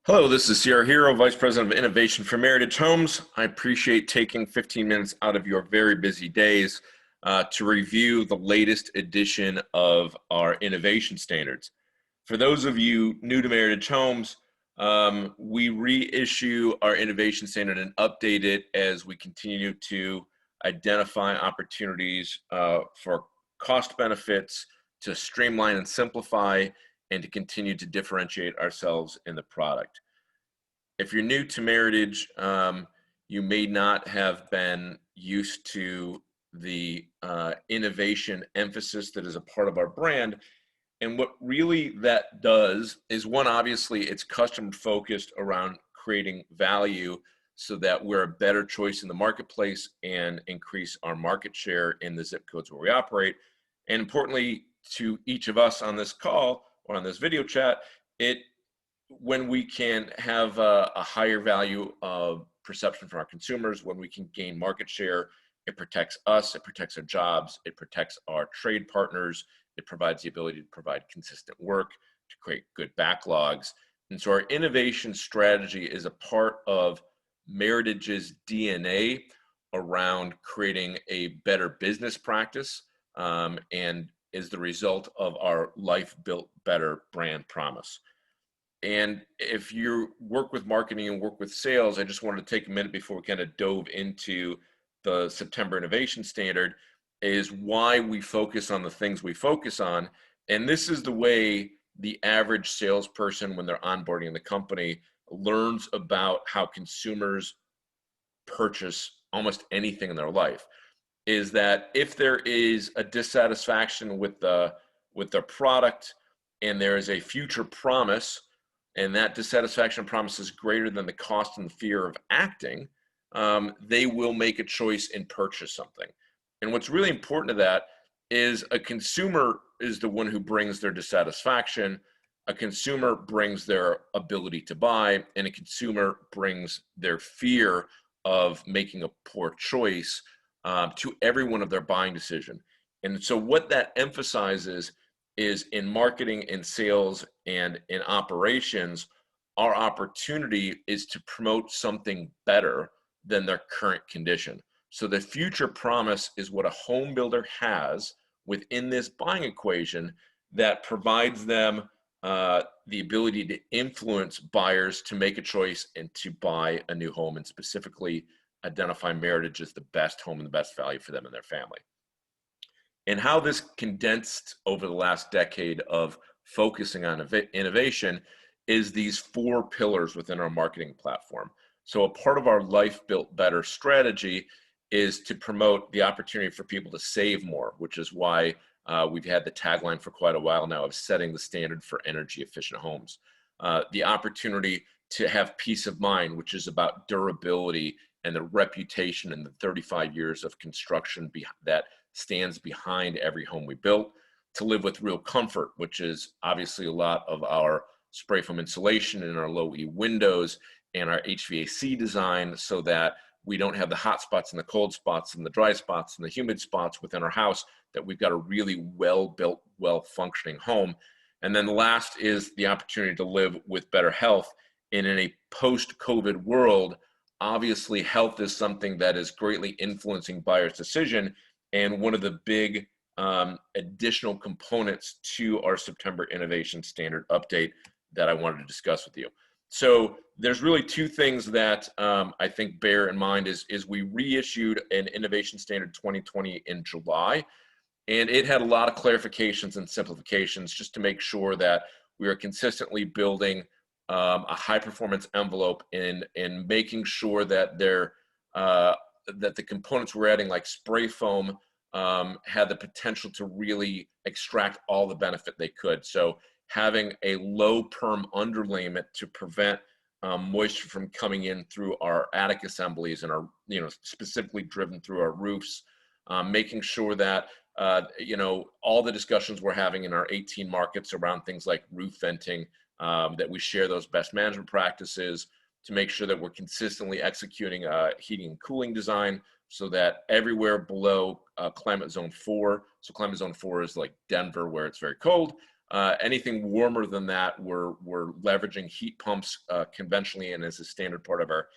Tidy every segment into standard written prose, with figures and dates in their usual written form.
Hello, this is Sierra Hero, Vice President of Innovation for Meritage Homes. I appreciate taking 15 minutes out of your very busy days to review the latest edition of our innovation standards. For those of you new to Meritage Homes, we reissue our innovation standard and update it as we continue to identify opportunities for cost benefits, to streamline and simplify, and to continue to differentiate ourselves in the product. If you're new to Meritage, you may not have been used to the innovation emphasis that is a part of our brand. And what really that does is, one, obviously it's customer focused around creating value so that we're a better choice in the marketplace and increase our market share in the zip codes where we operate. And importantly, to each of us on this call or on this video chat, when we can have a higher value of perception from our consumers, when we can gain market share, it protects us, it protects our jobs, it protects our trade partners, it provides the ability to provide consistent work, to create good backlogs. And so our innovation strategy is a part of Meritage's DNA around creating a better business practice, and is the result of our Life Built Better brand promise. And if you work with marketing and work with sales, I just wanted to take a minute before we kind of dove into the September Innovation Standard, is why we focus on the things we focus on. And this is the way the average salesperson, when they're onboarding the company, learns about how consumers purchase almost anything in their life. Is that if there is a dissatisfaction with the product, and there is a future promise, and that dissatisfaction promise is greater than the cost and the fear of acting, they will make a choice and purchase something. And what's really important to that is a consumer is the one who brings their dissatisfaction, a consumer brings their ability to buy, and a consumer brings their fear of making a poor choice to every one of their buying decision. And so what that emphasizes is, in marketing, in sales, and in operations, our opportunity is to promote something better than their current condition. So the future promise is what a home builder has within this buying equation that provides them the ability to influence buyers to make a choice and to buy a new home, and specifically identify Meritage as the best home and the best value for them and their family. And how this condensed over the last decade of focusing on innovation is these four pillars within our marketing platform. So a part of our Life Built Better strategy is to promote the opportunity for people to save more, which is why we've had the tagline for quite a while now of setting the standard for energy efficient homes. The opportunity to have peace of mind, which is about durability and the reputation and the 35 years of construction that stands behind every home we built. To live with real comfort, which is obviously a lot of our spray foam insulation and our low E windows and our HVAC design, so that we don't have the hot spots and the cold spots and the dry spots and the humid spots within our house, that we've got a really well-built, well-functioning home. And then the last is the opportunity to live with better health. And in a post-COVID world, obviously health is something that is greatly influencing buyers' decision, and one of the big additional components to our September Innovation Standard update that I wanted to discuss with you. So there's really two things that I think bear in mind is we reissued an Innovation Standard 2020 in July, and it had a lot of clarifications and simplifications just to make sure that we are consistently building a high performance envelope in making sure that that the components we're adding, like spray foam, had the potential to really extract all the benefit they could. So having a low perm underlayment to prevent moisture from coming in through our attic assemblies and our, specifically driven through our roofs, making sure that, all the discussions we're having in our 18 markets around things like roof venting, that we share those best management practices to make sure that we're consistently executing heating and cooling design, so that everywhere below climate zone 4, so climate zone 4 is like Denver where it's very cold, Anything warmer than that, we're leveraging heat pumps conventionally and as a standard part of our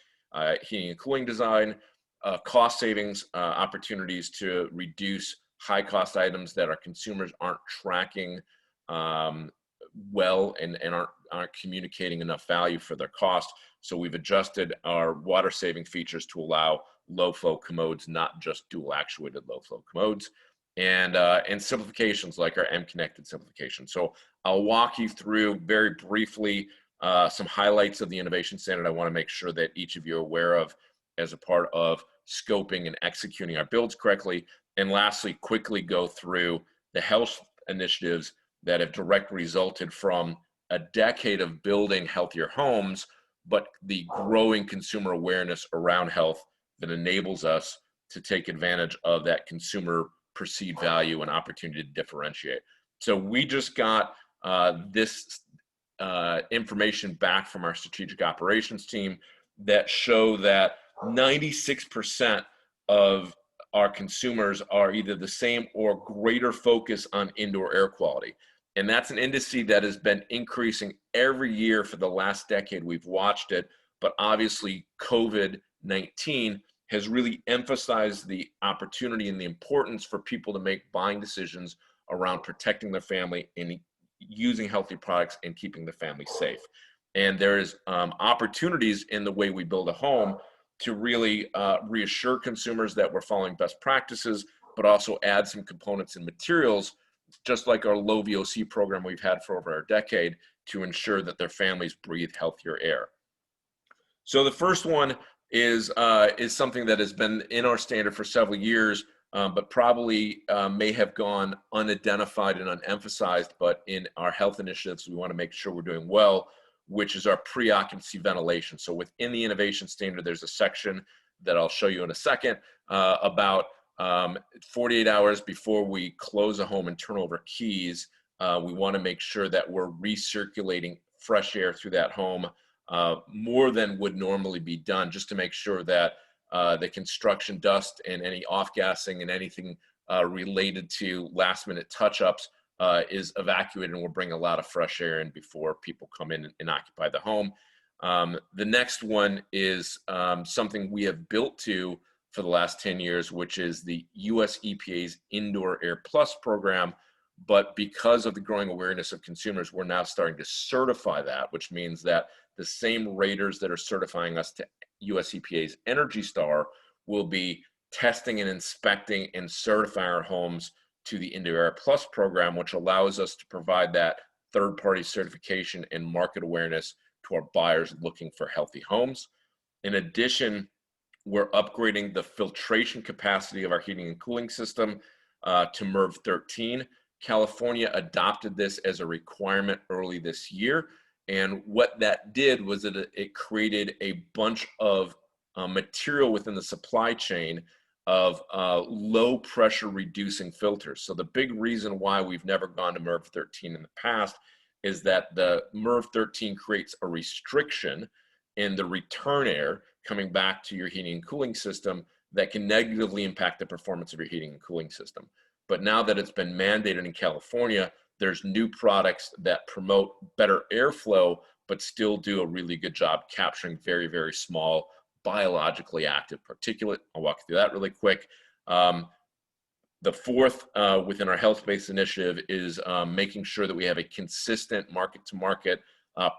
heating and cooling design. Cost savings opportunities to reduce high cost items that our consumers aren't tracking well and aren't communicating enough value for their cost. So we've adjusted our water saving features to allow low flow commodes, not just dual actuated low flow commodes, and simplifications like our M connected simplification. So I'll walk you through very briefly some highlights of the innovation standard I want to make sure that each of you are aware of as a part of scoping and executing our builds correctly. And lastly, quickly go through the health initiatives that have directly resulted from a decade of building healthier homes, but the growing consumer awareness around health that enables us to take advantage of that consumer perceived value and opportunity to differentiate. So we just got this information back from our strategic operations team that show that 96% of our consumers are either the same or greater focus on indoor air quality. And that's an indice that has been increasing every year for the last decade. We've watched it, but obviously COVID-19 has really emphasized the opportunity and the importance for people to make buying decisions around protecting their family and using healthy products and keeping the family safe. And there is opportunities in the way we build a home to really reassure consumers that we're following best practices, but also add some components and materials, just like our low VOC program we've had for over a decade, to ensure that their families breathe healthier air. So the first one is something that has been in our standard for several years, but probably may have gone unidentified and unemphasized, but in our health initiatives, we want to make sure we're doing well, which is our pre-occupancy ventilation. So within the innovation standard, there's a section that I'll show you in a second about 48 hours before we close a home and turn over keys. We want to make sure that we're recirculating fresh air through that home more than would normally be done, just to make sure that the construction dust and any off-gassing and anything related to last-minute touch-ups is evacuated, and we'll bring a lot of fresh air in before people come in and occupy the home. The next one is something we have built to for the last 10 years, which is the US EPA's Indoor Air Plus program. But because of the growing awareness of consumers, we're now starting to certify that, which means that the same raters that are certifying us to US EPA's Energy Star will be testing and inspecting and certifying our homes to the Indoor Air Plus program, which allows us to provide that third-party certification and market awareness to our buyers looking for healthy homes. In addition, we're upgrading the filtration capacity of our heating and cooling system to MERV 13. California adopted this as a requirement early this year. And what that did was that it created a bunch of material within the supply chain of low pressure reducing filters. So the big reason why we've never gone to MERV 13 in the past is that the MERV 13 creates a restriction in the return air coming back to your heating and cooling system that can negatively impact the performance of your heating and cooling system. But now that it's been mandated in California, there's new products that promote better airflow, but still do a really good job capturing very, very small biologically active particulate. I'll walk through that really quick. The fourth within our health-based initiative is making sure that we have a consistent market-to-market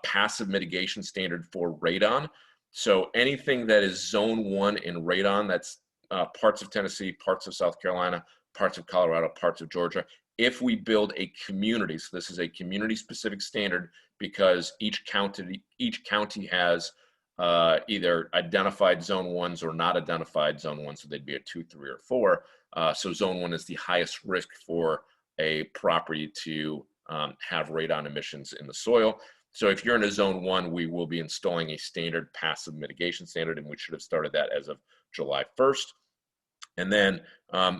passive mitigation standard for radon. So anything that is zone 1 in radon, that's parts of Tennessee, parts of South Carolina, parts of Colorado, parts of Georgia. If we build a community, so this is a community-specific standard because each county has either identified zone 1s or not identified zone 1, so they'd be a 2, 3, or 4. So zone 1 is the highest risk for a property to have radon emissions in the soil. So if you're in a zone 1, we will be installing a standard passive mitigation standard, and we should have started that as of July 1st. And then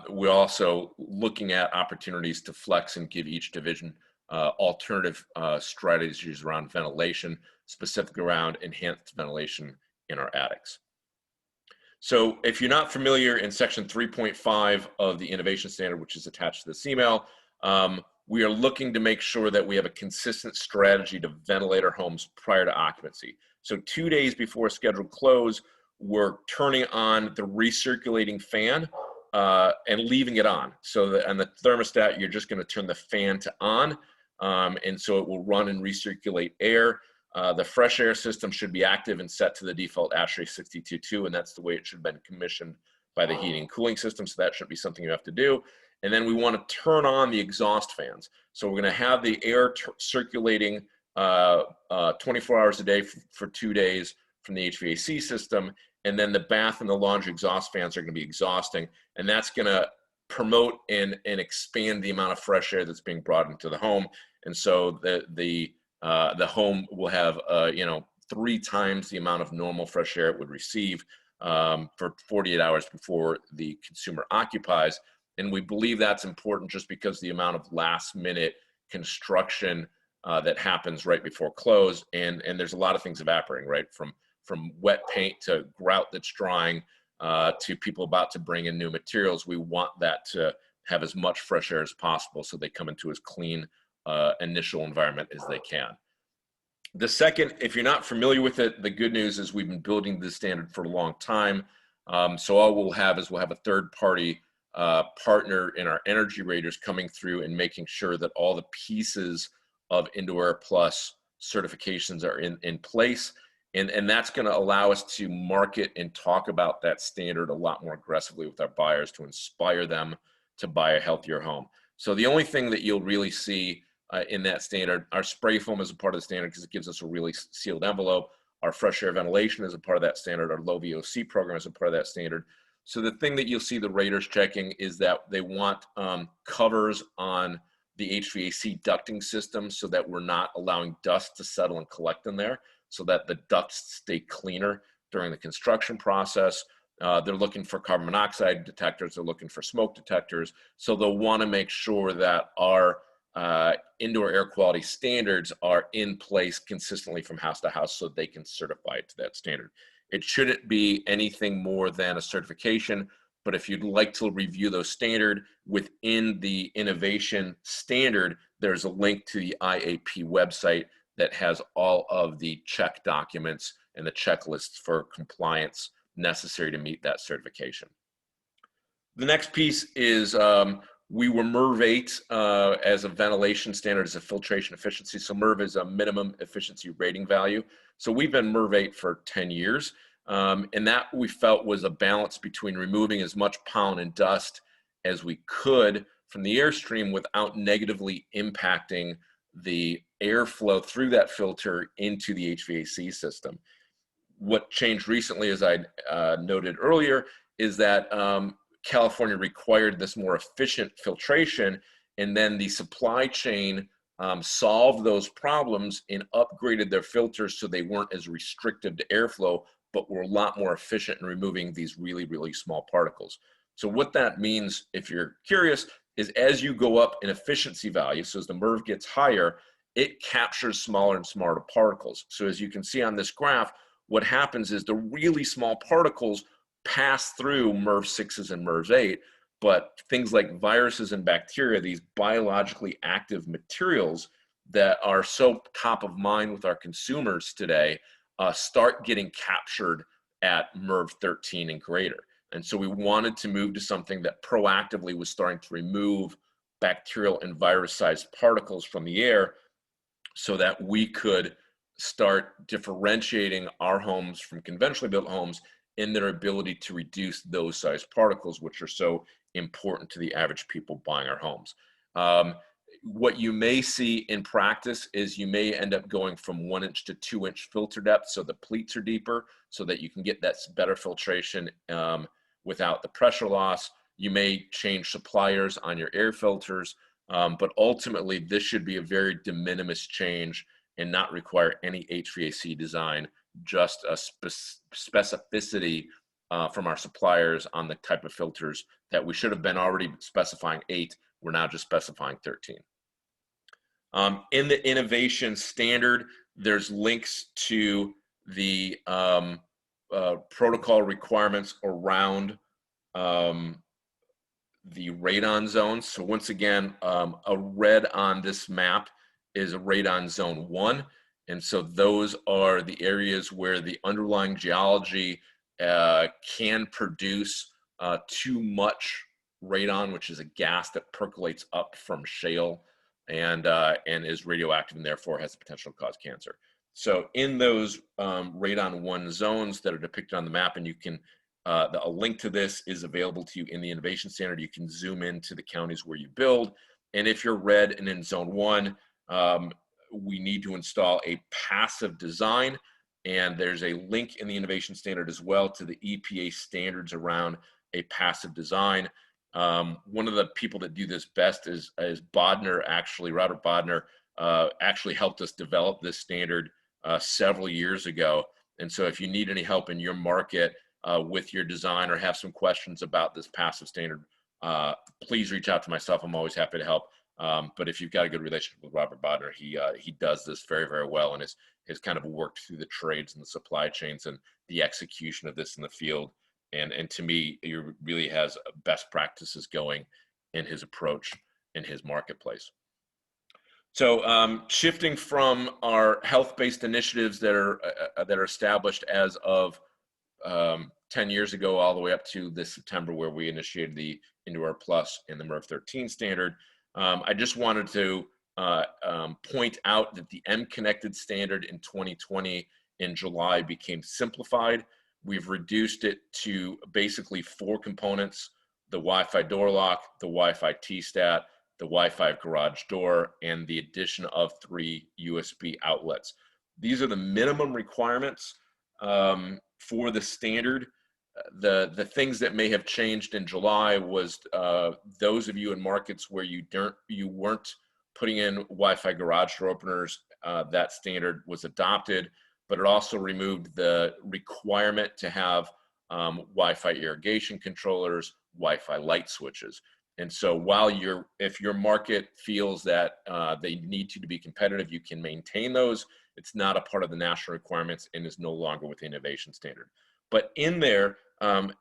we're also looking at opportunities to flex and give each division alternative strategies around ventilation, specifically around enhanced ventilation in our attics. So if you're not familiar, in section 3.5 of the innovation standard, which is attached to this email, we are looking to make sure that we have a consistent strategy to ventilate our homes prior to occupancy. So 2 days before scheduled close, we're turning on the recirculating fan and leaving it on. So on the thermostat, you're just going to turn the fan to on, and so it will run and recirculate air. The fresh air system should be active and set to the default ASHRAE 62.2, and that's the way it should have been commissioned by the heating and cooling system, so that shouldn't be something you have to do. And then we want to turn on the exhaust fans. So we're going to have the air circulating 24 hours a day for 2 days from the HVAC system, and then the bath and the laundry exhaust fans are going to be exhausting, and that's going to promote and expand the amount of fresh air that's being brought into the home. And so the home will have 3 times the amount of normal fresh air it would receive for 48 hours before the consumer occupies. And we believe that's important just because the amount of last minute construction that happens right before close, and there's a lot of things evaporating, right? From wet paint to grout that's drying to people about to bring in new materials. We want that to have as much fresh air as possible so they come into as clean initial environment as they can. The second, if you're not familiar with it, the good news is we've been building this standard for a long time. So all we'll have is we'll have a third party partner in our energy raters coming through and making sure that all the pieces of Indoor Air Plus certifications are in place. And that's going to allow us to market and talk about that standard a lot more aggressively with our buyers to inspire them to buy a healthier home. So the only thing that you'll really see in that standard, our spray foam is a part of the standard because it gives us a really sealed envelope. Our fresh air ventilation is a part of that standard. Our low VOC program is a part of that standard. So the thing that you'll see the raters checking is that they want covers on the HVAC ducting system so that we're not allowing dust to settle and collect in there, so that the ducts stay cleaner during the construction process. They're looking for carbon monoxide detectors. They're looking for smoke detectors. So they'll want to make sure that our indoor air quality standards are in place consistently from house to house so they can certify it to that standard. It shouldn't be anything more than a certification, but if you'd like to review those standard within the innovation standard, there's a link to the IAP website that has all of the check documents and the checklists for compliance necessary to meet that certification. The next piece is we were MERV 8 as a ventilation standard, as a filtration efficiency. So MERV is a minimum efficiency rating value. So we've been MERV 8 for 10 years. And that we felt was a balance between removing as much pollen and dust as we could from the airstream without negatively impacting the airflow through that filter into the HVAC system. What changed recently, as I noted earlier, is that California required this more efficient filtration, and then the supply chain solved those problems and upgraded their filters so they weren't as restrictive to airflow, but were a lot more efficient in removing these really, really small particles. So what that means, if you're curious, is as you go up in efficiency value, so as the MERV gets higher, it captures smaller and smaller particles. So as you can see on this graph, what happens is the really small particles pass through MERV 6s and MERV 8, but things like viruses and bacteria, these biologically active materials that are so top of mind with our consumers today, start getting captured at MERV 13 and greater. And so we wanted to move to something that proactively was starting to remove bacterial and virus-sized particles from the air so that we could start differentiating our homes from conventionally built homes in their ability to reduce those size particles, which are so important to the average people buying our homes. What you may see in practice is you may end up going from 1 inch to 2 inch filter depth, so the pleats are deeper so that you can get that better filtration without the pressure loss. You may change suppliers on your air filters, but ultimately this should be a very de minimis change and not require any HVAC design, just a specificity from our suppliers on the type of filters that we should have been already specifying 8. We're now just specifying 13. In the innovation standard, there's links to the protocol requirements around the radon zones. So once again, a red on this map is a radon zone 1. And so those are the areas where the underlying geology can produce too much radon, which is a gas that percolates up from shale and is radioactive and therefore has the potential to cause cancer. So in those radon 1 zones that are depicted on the map, and you can a link to this is available to you in the innovation standard. You can zoom into the counties where you build. And if you're red and in zone 1, we need to install a passive design. And there's a link in the innovation standard as well to the EPA standards around a passive design. One of the people that do this best is Bodner, actually. Robert Bodner actually helped us develop this standard several years ago. And so if you need any help in your market with your design or have some questions about this passive standard, please reach out to myself. I'm always happy to help. But if you've got a good relationship with Robert Bodner, he does this very, very well and has kind of worked through the trades and the supply chains and the execution of this in the field. And to me, he really has best practices going in his approach in his marketplace. So shifting from our health-based initiatives that are established as of 10 years ago all the way up to this September, where we initiated the Indore Plus and the MERV 13 standard, I just wanted to point out that the M-Connected standard in 2020 in July became simplified. We've reduced it to basically 4 components: the Wi-Fi door lock, the Wi-Fi T-Stat, the Wi-Fi garage door, and the addition of 3 USB outlets. These are the minimum requirements for the standard. The things that may have changed in July was those of you in markets where you weren't putting in Wi-Fi garage door openers, that standard was adopted, but it also removed the requirement to have Wi-Fi irrigation controllers, Wi-Fi light switches. And so while if your market feels that they need you to be competitive, you can maintain those. It's not a part of the national requirements and is no longer with the innovation standard. But in there,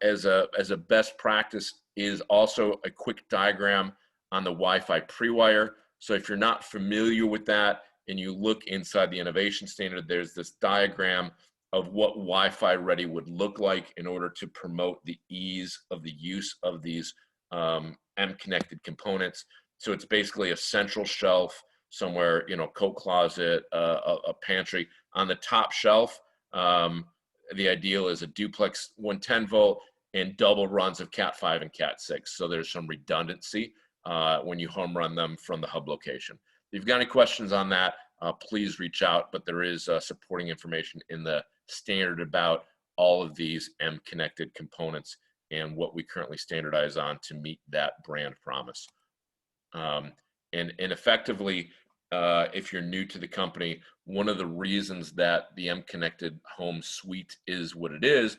as a best practice, is also a quick diagram on the Wi-Fi pre-wire. So if you're not familiar with that and you look inside the innovation standard, there's this diagram of what Wi-Fi ready would look like in order to promote the ease of the use of these M-connected components. So it's basically a central shelf somewhere, coat closet, a pantry. On the top shelf, the ideal is a duplex 110 volt and double runs of Cat 5 and Cat 6. So there's some redundancy when you home run them from the hub location. If you've got any questions on that, please reach out, but there is supporting information in the standard about all of these M-connected components and what we currently standardize on to meet that brand promise. And effectively, if you're new to the company, one of the reasons that the M-Connected Home Suite is what it is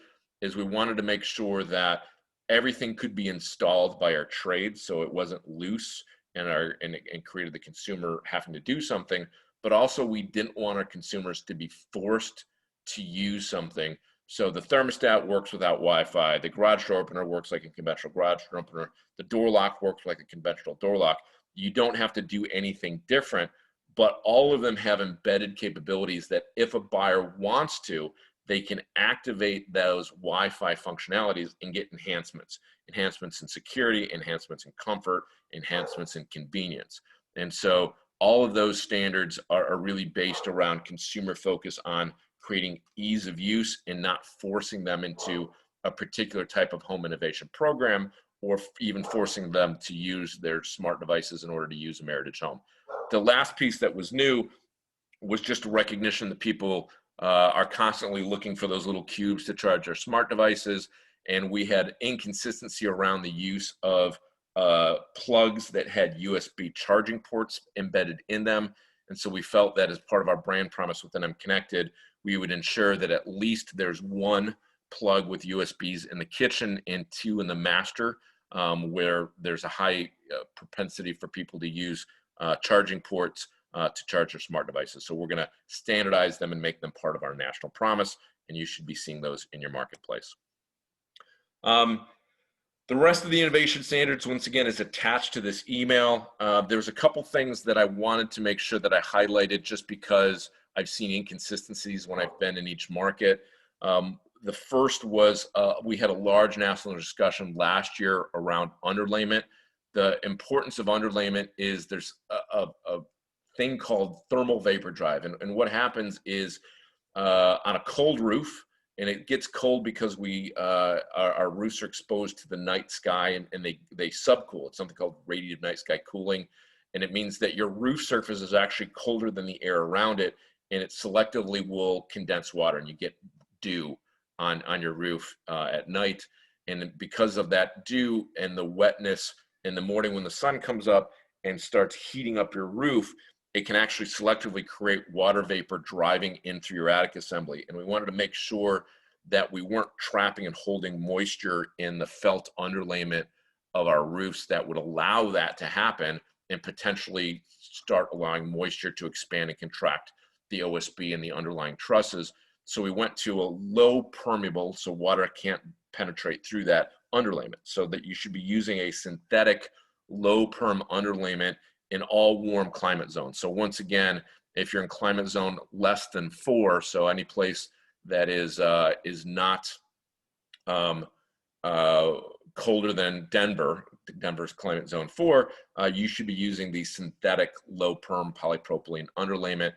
we wanted to make sure that everything could be installed by our trades, so it wasn't loose and created the consumer having to do something, but also we didn't want our consumers to be forced to use something. So the thermostat works without Wi-Fi, the garage door opener works like a conventional garage door opener, the door lock works like a conventional door lock. You don't have to do anything different, but all of them have embedded capabilities that if a buyer wants to, they can activate those Wi-Fi functionalities and get enhancements in security, enhancements in comfort, enhancements in convenience. And so all of those standards are really based around consumer focus on creating ease of use and not forcing them into a particular type of home innovation program, or even forcing them to use their smart devices in order to use a Meritage home. The last piece that was new was just a recognition that people are constantly looking for those little cubes to charge their smart devices, and we had inconsistency around the use of plugs that had USB charging ports embedded in them. And so we felt that as part of our brand promise within M-Connected, we would ensure that at least there's 1 plug with USBs in the kitchen and 2 in the master, where there's a high propensity for people to use charging ports to charge their smart devices. So we're going to standardize them and make them part of our national promise, and you should be seeing those in your marketplace. The rest of the innovation standards, once again, is attached to this email. There's a couple things that I wanted to make sure that I highlighted just because I've seen inconsistencies when I've been in each market. The first was we had a large national discussion last year around underlayment. The importance of underlayment is there's a thing called thermal vapor drive. And what happens is on a cold roof, and it gets cold because our roofs are exposed to the night sky, and they subcool. It's something called radiative night sky cooling, and it means that your roof surface is actually colder than the air around it, and it selectively will condense water, and you get dew on your roof at night. And because of that dew and the wetness in the morning when the sun comes up and starts heating up your roof, it can actually selectively create water vapor driving in through your attic assembly. And we wanted to make sure that we weren't trapping and holding moisture in the felt underlayment of our roofs that would allow that to happen and potentially start allowing moisture to expand and contract the OSB and the underlying trusses. So we went to a low permeable, so water can't penetrate through that underlayment, so that you should be using a synthetic low perm underlayment in all warm climate zones. So once again, if you're in climate zone less than 4, so any place that is not colder than Denver, Denver's climate zone 4, you should be using the synthetic low perm polypropylene underlayment.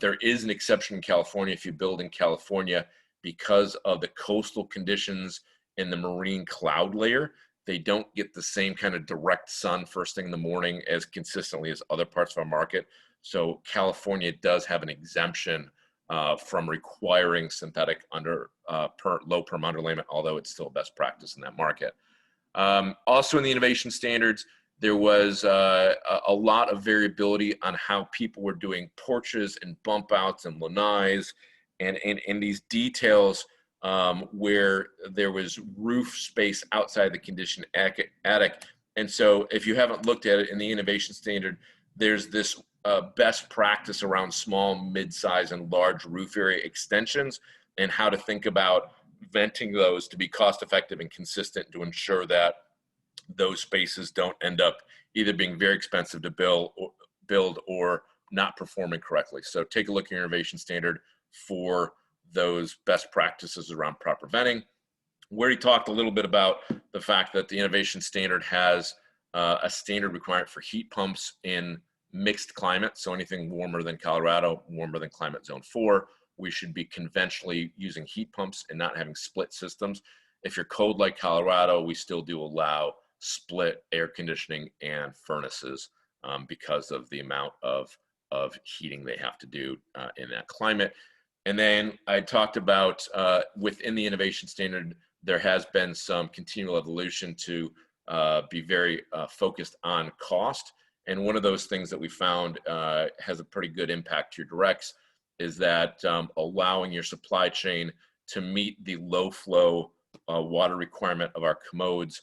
There is an exception in California if you build in California because of the coastal conditions in the marine cloud layer. They don't get the same kind of direct sun first thing in the morning as consistently as other parts of our market. So California does have an exemption from requiring synthetic low perm underlayment, although it's still best practice in that market. Also in the innovation standards, there was a lot of variability on how people were doing porches and bump outs and lanais and these details where there was roof space outside the conditioned attic. And so if you haven't looked at it in the innovation standard, there's this best practice around small, mid-size, and large roof area extensions and how to think about venting those to be cost effective and consistent to ensure that those spaces don't end up either being very expensive to build or not performing correctly. So take a look at your innovation standard for those best practices around proper venting. We already talked a little bit about the fact that the innovation standard has a standard requirement for heat pumps in mixed climate. So anything warmer than Colorado, warmer than climate zone 4, we should be conventionally using heat pumps and not having split systems. If you're cold like Colorado, we still do allow split air conditioning and furnaces because of the amount of heating they have to do in that climate. And then I talked about within the innovation standard, there has been some continual evolution to be very focused on cost. And one of those things that we found has a pretty good impact to your directs is that allowing your supply chain to meet the low flow water requirement of our commodes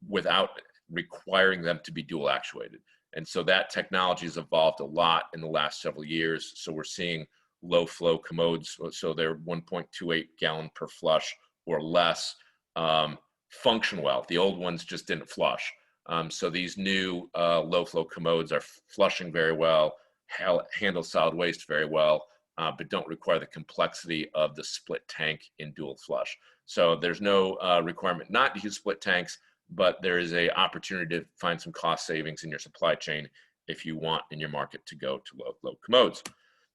without requiring them to be dual actuated. And so that technology has evolved a lot in the last several years. So we're seeing low flow commodes, so they're 1.28 gallon per flush or less, function well. The old ones just didn't flush. So these new low flow commodes are flushing very well, handle solid waste very well, but don't require the complexity of the split tank in dual flush. So there's no requirement not to use split tanks, but there is an opportunity to find some cost savings in your supply chain if you want in your market to go to low flow commodes.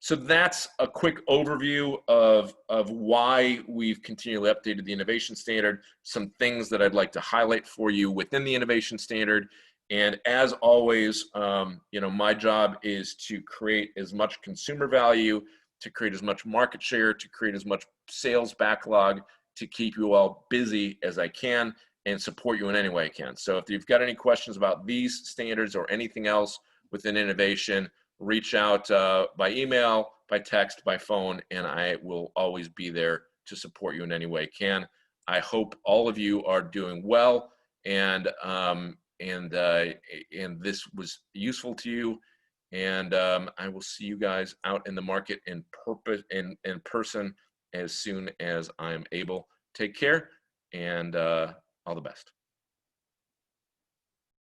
So that's a quick overview of why we've continually updated the innovation standard, some things that I'd like to highlight for you within the innovation standard. And as always, my job is to create as much consumer value, to create as much market share, to create as much sales backlog, to keep you all busy as I can and support you in any way I can. So if you've got any questions about these standards or anything else within innovation, reach out by email, by text, by phone, and I will always be there to support you in any way I can. I hope all of you are doing well, and this was useful to you. And I will see you guys out in the market in person as soon as I'm able. Take care, and All the best.